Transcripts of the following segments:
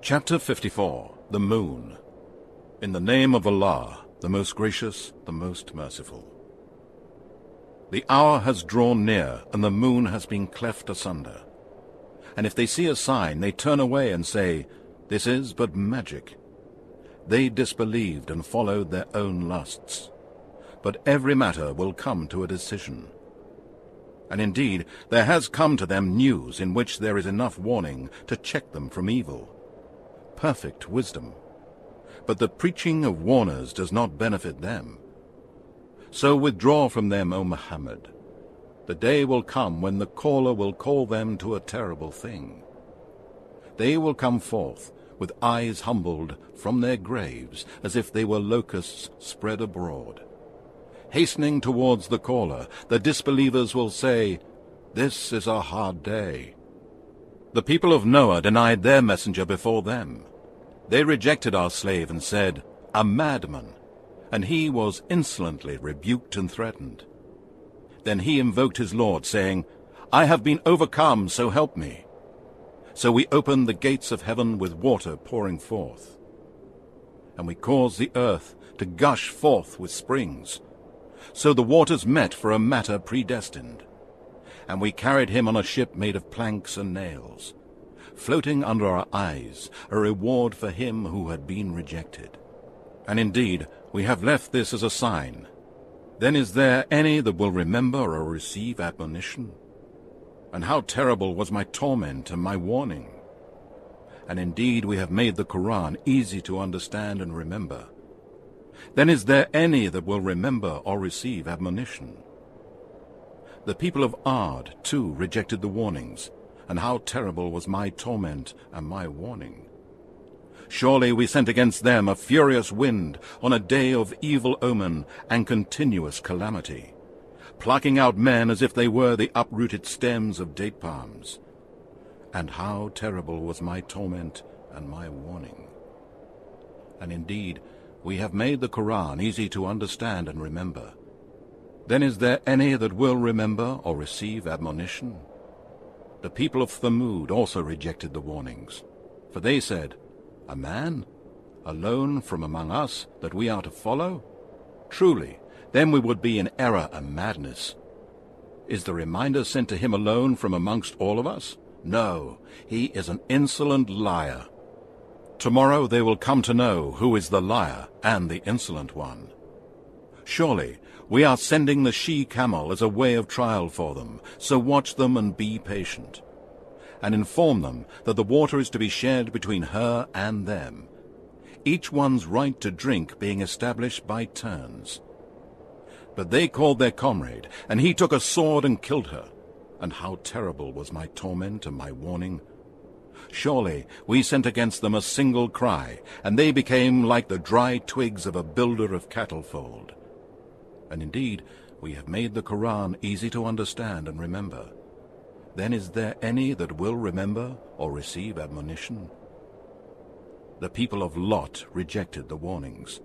Chapter 54. The Moon. In the name of Allah, the most gracious, the most merciful. The hour has drawn near, and the moon has been cleft asunder. And if they see a sign, they turn away and say, "This is but magic." They disbelieved and followed their own lusts. But every matter will come to a decision. And indeed, there has come to them news in which there is enough warning to check them from evil. Perfect wisdom. But the preaching of warners does not benefit them. So withdraw from them, O Muhammad. The day will come when the caller will call them to a terrible thing. They will come forth with eyes humbled from their graves as if they were locusts spread abroad. Hastening towards the caller, the disbelievers will say, "This is a hard day." The people of Noah denied their messenger before them. They rejected our slave and said, "A madman," and he was insolently rebuked and threatened. Then he invoked his Lord, saying, "I have been overcome, so help me." So we opened the gates of heaven with water pouring forth. And we caused the earth to gush forth with springs. So the waters met for a matter predestined. And we carried him on a ship made of planks and nails, floating under our eyes, a reward for him who had been rejected. And indeed, we have left this as a sign. Then is there any that will remember or receive admonition? And how terrible was my torment and my warning! And indeed, we have made the Quran easy to understand and remember. Then is there any that will remember or receive admonition? The people of Ad, too, rejected the warnings, and how terrible was my torment and my warning. Surely we sent against them a furious wind on a day of evil omen and continuous calamity, plucking out men as if they were the uprooted stems of date palms. And how terrible was my torment and my warning. And indeed, we have made the Quran easy to understand and remember. Then is there any that will remember or receive admonition? The people of Thamud also rejected the warnings, for they said, "A man, alone from among us, that we are to follow? Truly, then we would be in error and madness. Is the reminder sent to him alone from amongst all of us? No, he is an insolent liar." Tomorrow they will come to know who is the liar and the insolent one. Surely, we are sending the she-camel as a way of trial for them, so watch them and be patient. And inform them that the water is to be shared between her and them, each one's right to drink being established by turns. But they called their comrade, and he took a sword and killed her. And how terrible was my torment and my warning! Surely we sent against them a single cry, and they became like the dry twigs of a builder of cattle fold. And indeed, we have made the Quran easy to understand and remember. Then is there any that will remember or receive admonition? The people of Lot rejected the warnings.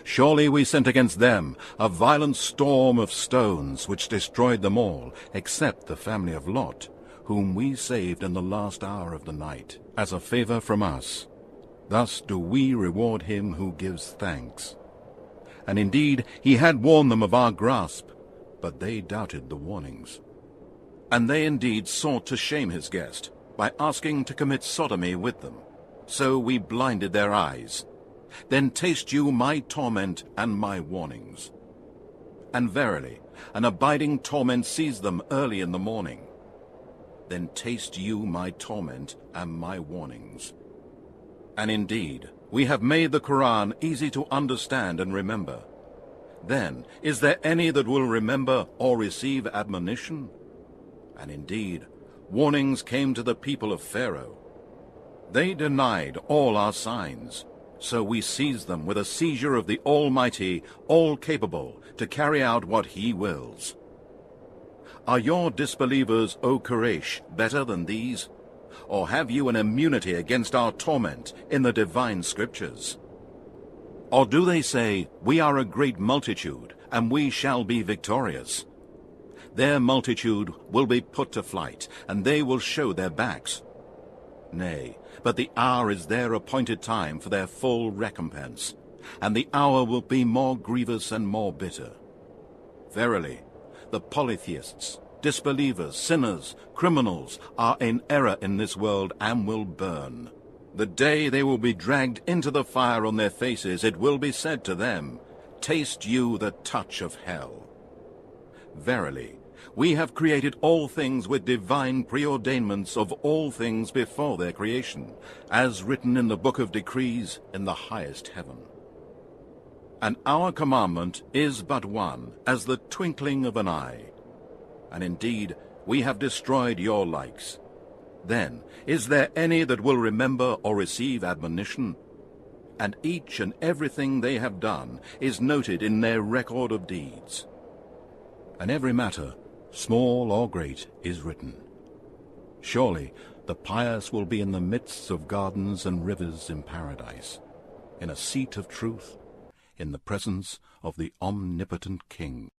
Surely we sent against them a violent storm of stones which destroyed them all, except the family of Lot, whom we saved in the last hour of the night, as a favor from us. Thus do we reward him who gives thanks. And indeed, he had warned them of our grasp, but they doubted the warnings. And they indeed sought to shame his guest by asking to commit sodomy with them. So we blinded their eyes. Then taste you my torment and my warnings. And verily, an abiding torment seized them early in the morning. Then taste you my torment and my warnings. And indeed, we have made the Quran easy to understand and remember. Then, is there any that will remember or receive admonition? And indeed, warnings came to the people of Pharaoh. They denied all our signs, so we seized them with a seizure of the Almighty, all-capable, to carry out what He wills. Are your disbelievers, O Quraysh, better than these? Or have you an immunity against our torment in the divine scriptures? Or do they say, "We are a great multitude, and we shall be victorious"? Their multitude will be put to flight, and they will show their backs. Nay, but the hour is their appointed time for their full recompense, and the hour will be more grievous and more bitter. Verily, the polytheists, disbelievers, sinners, criminals are in error in this world and will burn. The day they will be dragged into the fire on their faces, it will be said to them, "Taste you the touch of hell." Verily, we have created all things with divine preordainments of all things before their creation, as written in the book of decrees in the highest heaven. And our commandment is but one, as the twinkling of an eye. And indeed, we have destroyed your likes. Then, is there any that will remember or receive admonition? And each and everything they have done is noted in their record of deeds. And every matter, small or great, is written. Surely the pious will be in the midst of gardens and rivers in paradise, in a seat of truth, in the presence of the omnipotent King.